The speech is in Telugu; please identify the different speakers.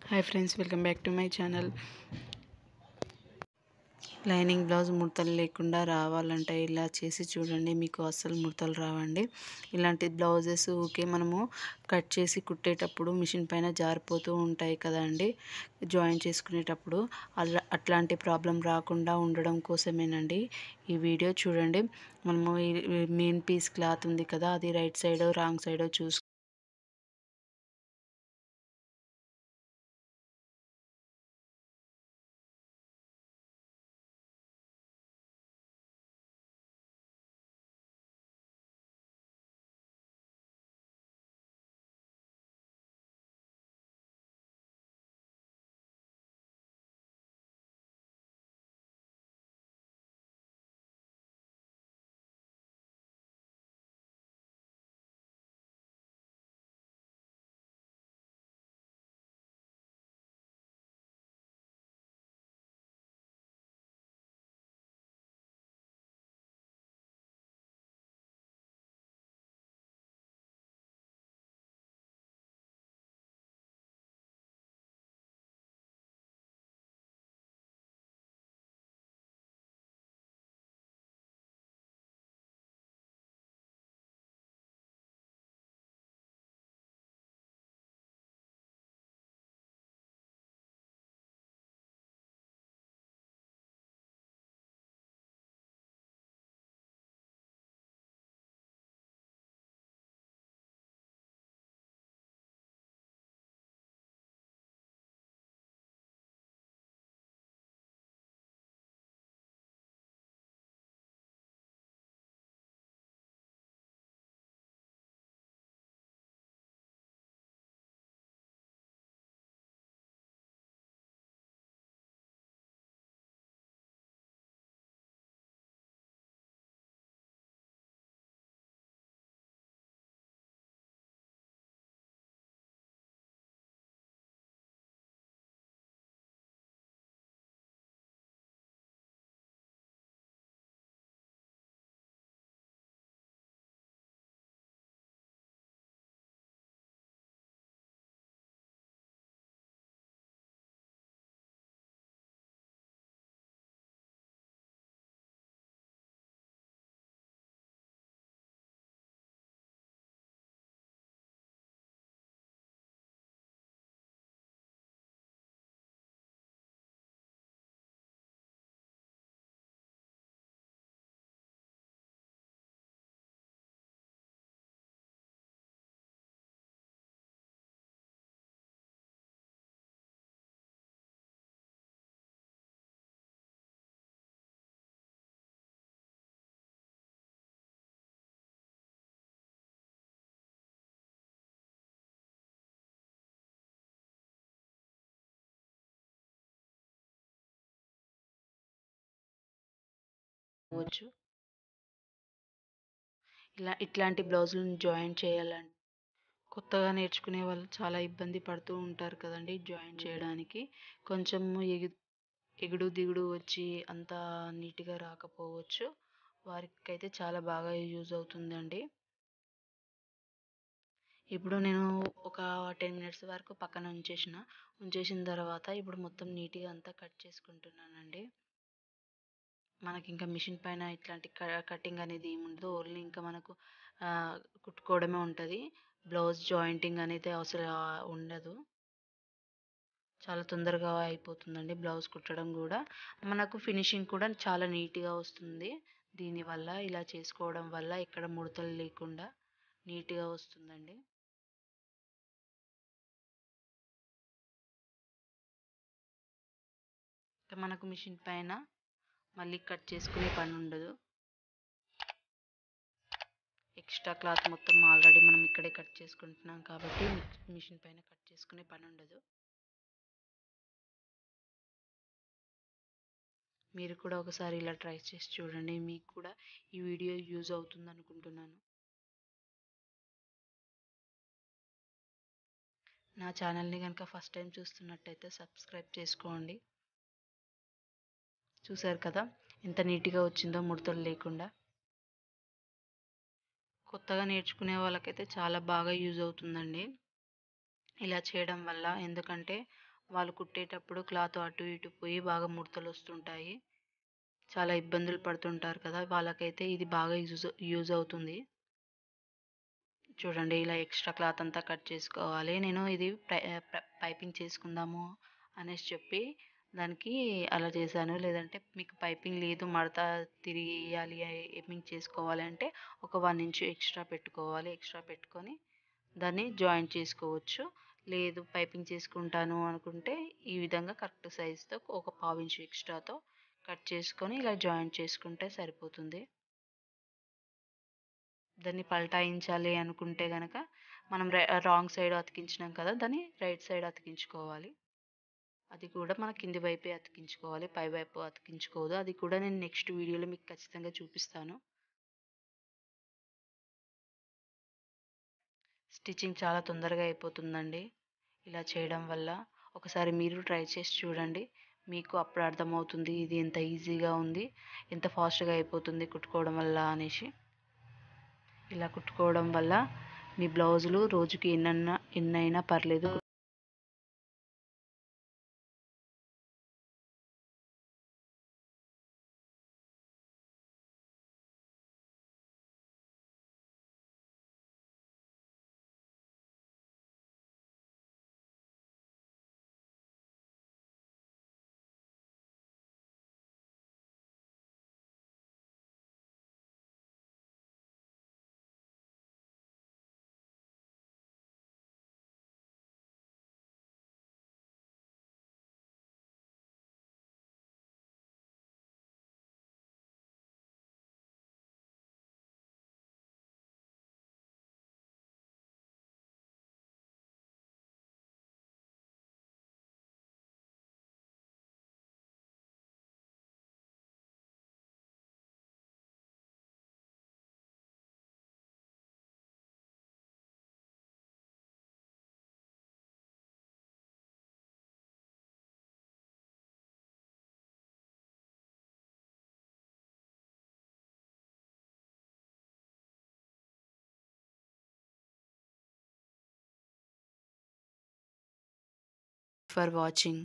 Speaker 1: Hi friends, welcome back to my channel. Lining blouse ముడతలు లేకుండా రావాలంటే ఇలా చేసి చూడండి, మీకు అస్సలు ముడతలు రావండి. ఇలాంటి బ్లౌజెస్ ఓకే మనము కట్ చేసి కుట్టేటప్పుడు మిషన్ పైన జారిపోతూ ఉంటాయి కదండి, జాయిన్ చేసుకునేటప్పుడు. అట్లాంటి ప్రాబ్లం రాకుండా ఉండడం కోసమేనండి ఈ వీడియో. చూడండి, మనము మెయిన్ పీస్ క్లాత్ ఉంది కదా, అది రైట్ సైడ్ రాంగ్ సైడ్ చూసి వచ్చు. ఇట్లాంటి బ్లౌజులను జాయిన్ చేయాలంటే కొత్తగా నేర్చుకునే వాళ్ళు చాలా ఇబ్బంది పడుతూ ఉంటారు కదండి జాయిన్ చేయడానికి. కొంచెం ఎగుడు దిగుడు వచ్చి అంత నీట్గా రాకపోవచ్చు. వారికైతే చాలా బాగా యూజ్ అవుతుందండి. ఇప్పుడు నేను ఒక 10 మినిట్స్ వరకు పక్కన ఉంచేసిన తర్వాత ఇప్పుడు మొత్తం నీట్గా అంతా కట్ చేసుకుంటున్నానండి. మనకి ఇంకా మిషన్ పైన ఇట్లాంటి కటింగ్ అనేది ఏముండదు, ఓన్లీ ఇంకా మనకు కుట్టుకోవడమే ఉంటుంది. బ్లౌజ్ జాయింటింగ్ అనేది అసలు ఉండదు. చాలా తొందరగా అయిపోతుందండి బ్లౌజ్ కుట్టడం కూడా. మనకు ఫినిషింగ్ కూడా చాలా నీట్గా వస్తుంది. దీనివల్ల ఇలా చేసుకోవడం వల్ల ఎక్కడ ముడతలు లేకుండా నీట్గా వస్తుందండి. ఇంకా మనకు మిషన్ పైన మళ్ళీ కట్ చేసుకునే పని ఉండదు. ఎక్స్ట్రా క్లాత్ మొత్తం ఆల్రెడీ మనం ఇక్కడే కట్ చేసుకుంటున్నాం కాబట్టి మిషన్ పైన కట్ చేసుకునే పని ఉండదు. మీరు కూడా ఒకసారి ఇలా ట్రై చేసి చూడండి, మీకు కూడా ఈ వీడియో యూజ్ అవుతుంది అనుకుంటున్నాను. నా ఛానల్ని కనుక ఫస్ట్ టైం చూస్తున్నట్టయితే సబ్స్క్రైబ్ చేసుకోండి. చూసారు కదా ఎంత నీట్గా వచ్చిందో ముడతలు లేకుండా. కొత్తగా నేర్చుకునే వాళ్ళకైతే చాలా బాగా యూజ్ అవుతుందండి ఇలా చేయడం వల్ల. ఎందుకంటే వాళ్ళు కుట్టేటప్పుడు క్లాత్ అటు ఇటు పోయి బాగా ముడతలు వస్తుంటాయి. చాలా ఇబ్బందులు పడుతుంటారు కదా! వాళ్ళకైతే ఇది బాగా యూజ్ అవుతుంది. చూడండి ఇలా ఎక్స్ట్రా క్లాత్ అంతా కట్ చేసుకోవాలి. నేను ఇది పైపింగ్ చేసుకుందాము అనేసి చెప్పి దానికి అలా చేశాను. లేదంటే మీకు పైపింగ్ లేదు, మడత తిరిగియాలి, ఎమ్మింగ్ చేసుకోవాలి అంటే ఒక 1 ఇంచ్ ఎక్స్ట్రా పెట్టుకోవాలి. ఎక్స్ట్రా పెట్టుకొని దాన్ని జాయింట్ చేసుకోవచ్చు. లేదు పైపింగ్ చేసుకుంటాను అనుకుంటే ఈ విధంగా కరెక్ట్ సైజుతో ఒక పావు ఇంచు ఎక్స్ట్రాతో కట్ చేసుకొని ఇలా జాయింట్ చేసుకుంటే సరిపోతుంది. దాన్ని పల్టాయించాలి అనుకుంటే గనక మనం రాంగ్ సైడ్ అతికించినాం కదా! దాన్ని రైట్ సైడ్ అతికించుకోవాలి. అది కూడా మన కింది వైపే అతికించుకోవాలి. పై వైపు అతికించుకోవద్దు. అది కూడా నేను నెక్స్ట్ వీడియోలో మీకు ఖచ్చితంగా చూపిస్తాను. స్టిచ్చింగ్ చాలా తొందరగా అయిపోతుందండి ఇలా చేయడం వల్ల. ఒకసారి మీరు ట్రై చేసి చూడండి. మీకు అప్పుడు అర్థమవుతుంది ఇది ఎంత ఈజీగా ఉంది, ఎంత ఫాస్ట్‌గా అయిపోతుంది కుట్టుకోవడం వల్ల అనేసి. ఇలా కుట్టుకోవడం వల్ల మీ బ్లౌజులు రోజుకి ఎన్నైనా పర్లేదు ఫర్ వాచింగ్.